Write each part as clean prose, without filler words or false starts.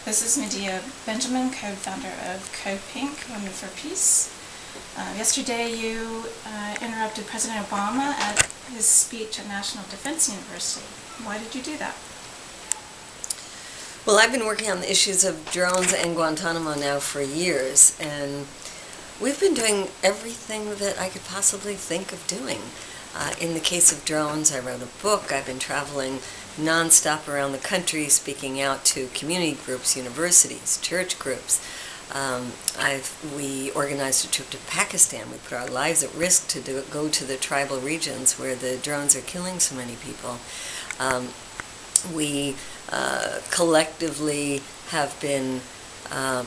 This is Medea Benjamin, co-founder of CodePink, Women for Peace. Yesterday you interrupted President Obama at his speech at National Defense University. Why did you do that? Well, I've been working on the issues of drones and Guantanamo now for years, and we've been doing everything that I could possibly think of doing. In the case of drones, I wrote a book. I've been traveling nonstop around the country, speaking out to community groups, universities, church groups. We organized a trip to Pakistan. We put our lives at risk to go to the tribal regions where the drones are killing so many people. We collectively have been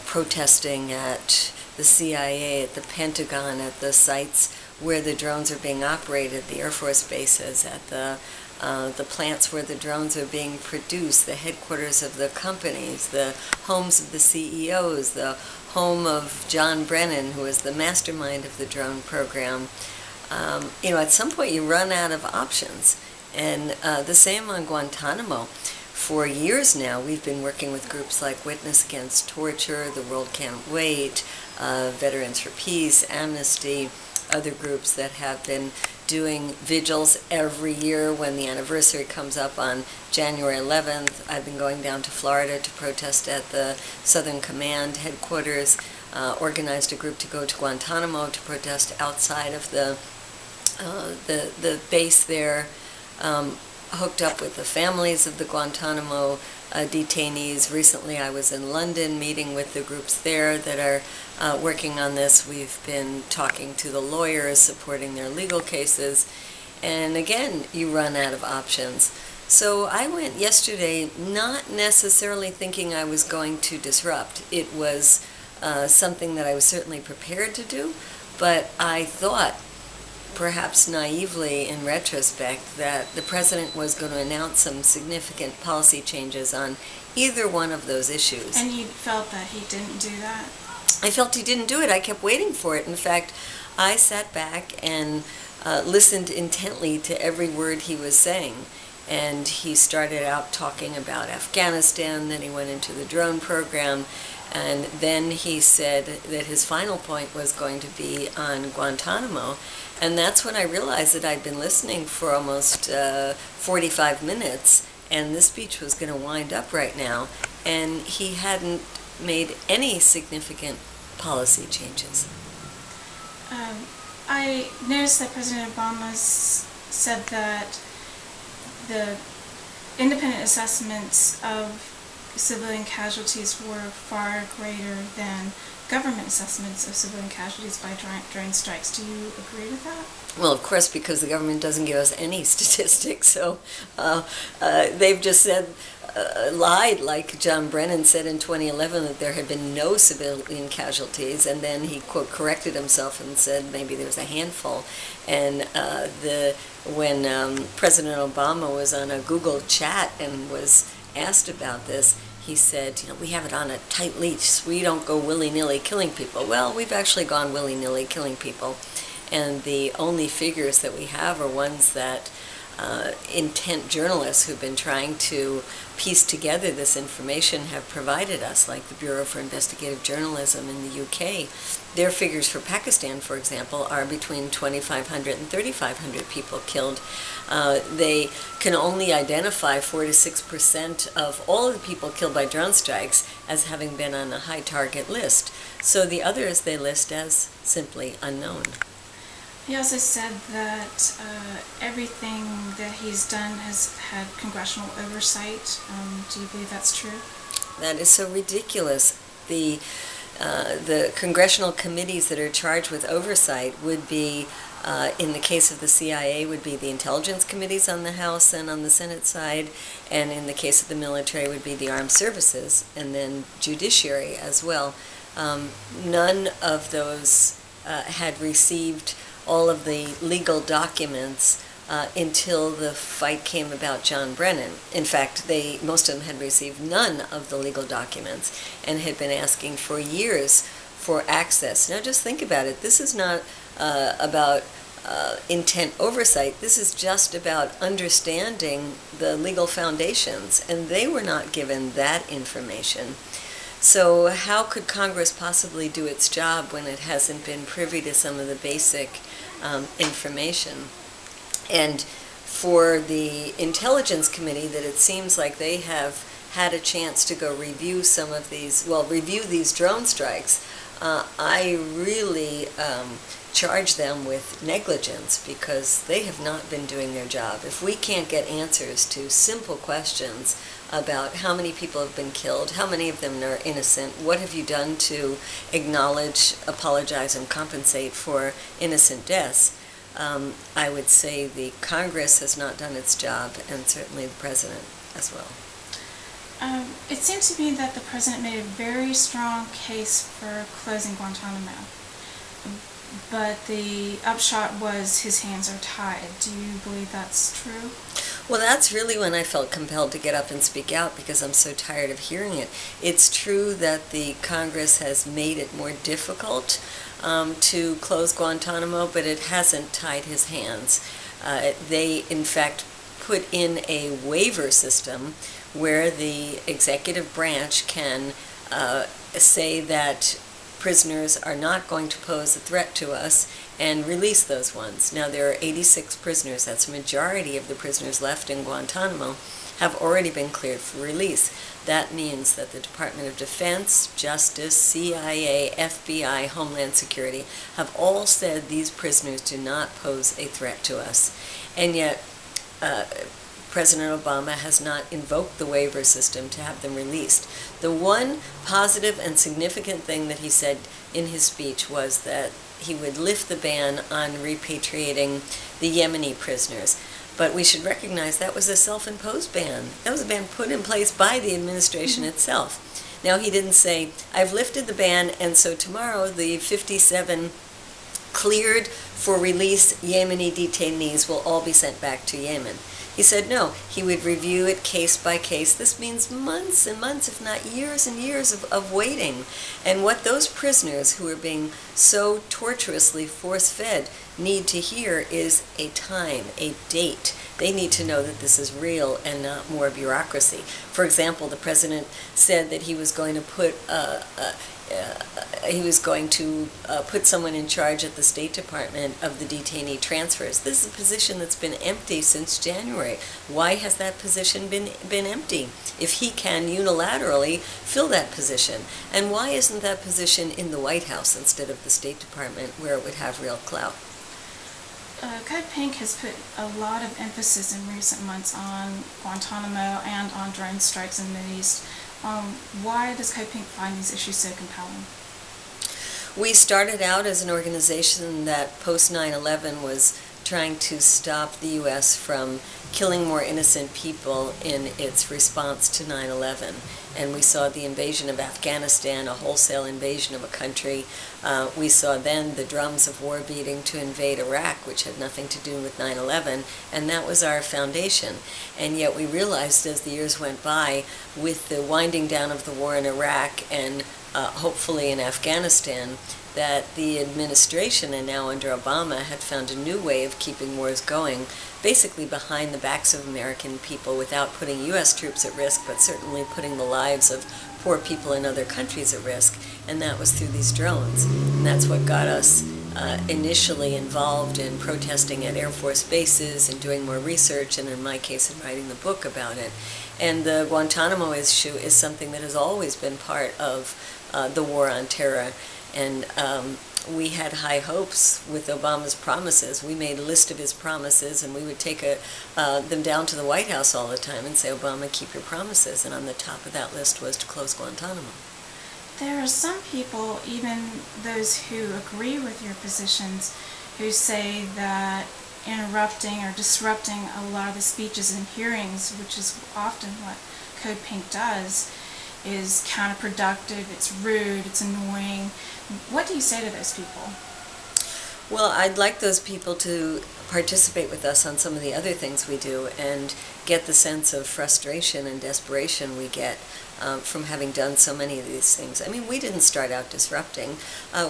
protesting at the CIA, at the Pentagon, at the sites where the drones are being operated, the Air Force bases, at the plants where the drones are being produced, the headquarters of the companies, the homes of the CEOs, the home of John Brennan, who is the mastermind of the drone program. At some point you run out of options. And the same on Guantanamo. For years now, we've been working with groups like Witness Against Torture, The World Can't Wait, Veterans for Peace, Amnesty, other groups that have been doing vigils every year when the anniversary comes up on January 11th. I've been going down to Florida to protest at the Southern Command headquarters, organized a group to go to Guantanamo to protest outside of the base there, hooked up with the families of the Guantanamo detainees. Recently I was in London meeting with the groups there that are working on this. We've been talking to the lawyers, supporting their legal cases, and again, you run out of options. So I went yesterday not necessarily thinking I was going to disrupt. It was something that I was certainly prepared to do, but I thought, perhaps naively in retrospect, that the president was going to announce some significant policy changes on either one of those issues. And you felt that he didn't do that? I felt he didn't do it. I kept waiting for it. In fact, I sat back and listened intently to every word he was saying. And he started out talking about Afghanistan, then he went into the drone program, and then he said that his final point was going to be on Guantanamo. And that's when I realized that I'd been listening for almost 45 minutes, and this speech was going to wind up right now, and he hadn't made any significant policy changes. I noticed that President Obama said that the independent assessments of civilian casualties were far greater than government assessments of civilian casualties by drone strikes. Do you agree with that? Well, of course, because the government doesn't give us any statistics, so they've just lied, like John Brennan said in 2011 that there had been no civilian casualties, and then he, quote, corrected himself and said maybe there was a handful. And when President Obama was on a Google chat and was asked about this, he said, we have it on a tight leash. We don't go willy-nilly killing people. Well, we've actually gone willy-nilly killing people. And the only figures that we have are ones that intent journalists who've been trying to piece together this information have provided us, like the Bureau for Investigative Journalism in the UK. Their figures for Pakistan, for example, are between 2,500 and 3,500 people killed. They can only identify 4 to 6% of all of the people killed by drone strikes as having been on a high target list. So the others they list as simply unknown. He also said that everything that he's done has had congressional oversight. Do you believe that's true? That is so ridiculous. The congressional committees that are charged with oversight would be, in the case of the CIA, would be the intelligence committees on the House and on the Senate side, and in the case of the military would be the armed services, and then judiciary as well. None of those had received all of the legal documents until the fight came about John Brennan. In fact, most of them had received none of the legal documents and had been asking for years for access. Now just think about it. This is not about intent oversight. This is just about understanding the legal foundations, and they were not given that information. So how could Congress possibly do its job when it hasn't been privy to some of the basic information? And for the Intelligence Committee, that it seems like they have had a chance to go review some of these, review these drone strikes, I really charge them with negligence, because they have not been doing their job. If we can't get answers to simple questions about how many people have been killed, how many of them are innocent, what have you done to acknowledge, apologize, and compensate for innocent deaths, I would say the Congress has not done its job, and certainly the President as well. It seems to me that the President made a very strong case for closing Guantanamo, but the upshot was his hands are tied. Do you believe that's true? Well, that's really when I felt compelled to get up and speak out, because I'm so tired of hearing it. It's true that the Congress has made it more difficult to close Guantanamo, but it hasn't tied his hands. They, in fact, put in a waiver system where the executive branch can say that prisoners are not going to pose a threat to us and release those ones. Now, there are 86 prisoners. That's a majority of the prisoners left in Guantanamo have already been cleared for release. That means that the Department of Defense, Justice, CIA, FBI, Homeland Security have all said these prisoners do not pose a threat to us. And yet, President Obama has not invoked the waiver system to have them released. The one positive and significant thing that he said in his speech was that he would lift the ban on repatriating the Yemeni prisoners. But we should recognize that was a self-imposed ban. That was a ban put in place by the administration itself. Now, he didn't say, I've lifted the ban, and so tomorrow the 57 cleared for release Yemeni detainees will all be sent back to Yemen. He said no, he would review it case by case. This means months and months, if not years and years of waiting. And what those prisoners who are being so tortuously force-fed need to hear is a time, a date. They need to know that this is real and not more bureaucracy. For example, the president said that he was going to put put someone in charge at the State Department of the detainee transfers. This is a position that's been empty since January. Why has that position been empty if he can unilaterally fill that position? And why isn't that position in the White House instead of the State Department, where it would have real clout? CodePink has put a lot of emphasis in recent months on Guantanamo and on drone strikes in the Middle East. Why does CodePink find these issues so compelling? We started out as an organization that post 9/11 was trying to stop the U.S. from killing more innocent people in its response to 9/11. And we saw the invasion of Afghanistan, a wholesale invasion of a country. We saw then the drums of war beating to invade Iraq, which had nothing to do with 9/11, and that was our foundation. And yet we realized as the years went by, with the winding down of the war in Iraq and hopefully in Afghanistan, that the administration, and now under Obama, had found a new way of keeping wars going, basically behind the backs of American people without putting U.S. troops at risk, but certainly putting the lives of poor people in other countries at risk, and that was through these drones. And that's what got us initially involved in protesting at Air Force bases and doing more research, and in my case, in writing the book about it. And the Guantanamo issue is something that has always been part of the war on terror. And we had high hopes with Obama's promises. We made a list of his promises, and we would take them down to the White House all the time and say, Obama, keep your promises. And on the top of that list was to close Guantanamo. There are some people, even those who agree with your positions, who say that interrupting or disrupting a lot of the speeches and hearings, which is often what CodePink does, is counterproductive, it's rude, it's annoying. What do you say to those people? Well, I'd like those people to participate with us on some of the other things we do and get the sense of frustration and desperation we get from having done so many of these things. I mean, we didn't start out disrupting.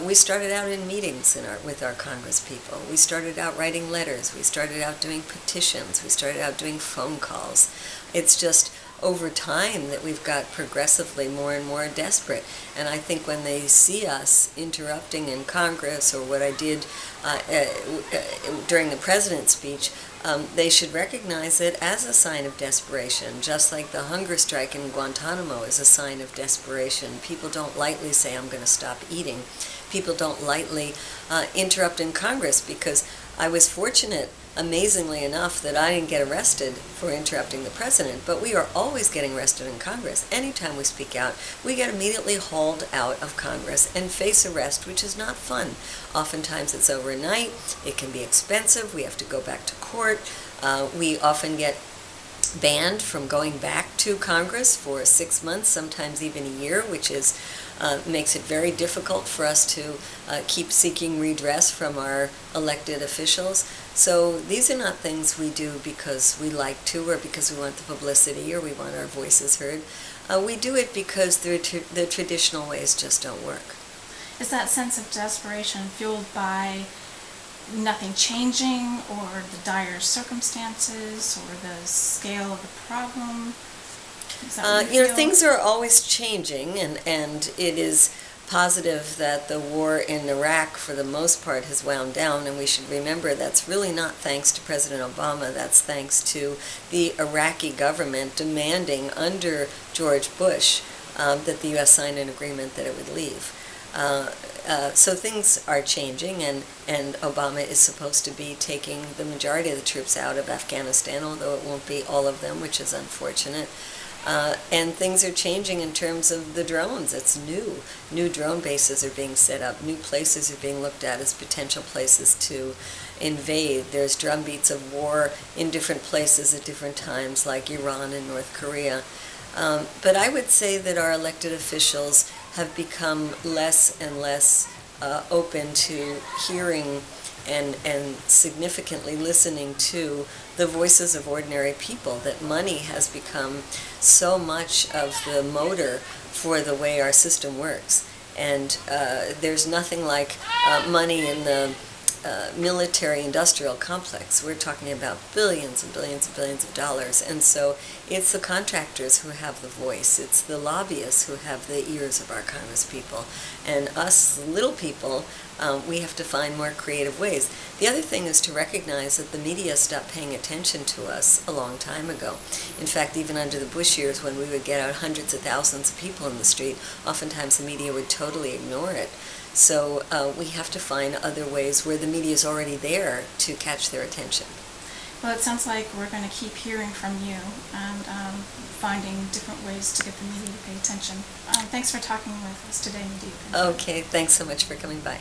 We started out in meetings with our Congress people. We started out writing letters. We started out doing petitions. We started out doing phone calls. It's just over time that we've got progressively more and more desperate. And I think when they see us interrupting in Congress, or what I did during the president's speech, they should recognize it as a sign of desperation, just like the hunger strike in Guantanamo is a sign of desperation. People don't lightly say, I'm going to stop eating. People don't lightly interrupt in Congress, because I was fortunate, amazingly enough, that I didn't get arrested for interrupting the president, but we are always getting arrested in Congress. Anytime we speak out, we get immediately hauled out of Congress and face arrest, which is not fun. Oftentimes it's overnight, it can be expensive, we have to go back to court, we often get banned from going back to Congress for 6 months, sometimes even a year, which is makes it very difficult for us to keep seeking redress from our elected officials. So these are not things we do because we like to, or because we want the publicity, or we want our voices heard. We do it because the traditional ways just don't work. Is that sense of desperation fueled by nothing changing, or the dire circumstances, or the scale of the problem? Things are always changing, and it is positive that the war in Iraq, for the most part, has wound down, and we should remember that's really not thanks to President Obama. That's thanks to the Iraqi government demanding under George Bush that the U.S. sign an agreement that it would leave. So things are changing, and Obama is supposed to be taking the majority of the troops out of Afghanistan, although it won't be all of them, which is unfortunate. And things are changing in terms of the drones. It's new. New drone bases are being set up. New places are being looked at as potential places to invade. There's drumbeats of war in different places at different times, like Iran and North Korea. But I would say that our elected officials have become less and less open to hearing and significantly listening to the voices of ordinary people, that money has become so much of the motor for the way our system works. And there's nothing like money in the military-industrial complex. We're talking about billions and billions and billions of dollars. And so it's the contractors who have the voice. It's the lobbyists who have the ears of our congresspeople. And us little people, we have to find more creative ways. The other thing is to recognize that the media stopped paying attention to us a long time ago. In fact, even under the Bush years, when we would get out hundreds of thousands of people in the street, oftentimes the media would totally ignore it. So we have to find other ways where the media is already there to catch their attention. Well, it sounds like we're going to keep hearing from you and finding different ways to get the media to pay attention. Thanks for talking with us today, Medea. Okay, thanks so much for coming by.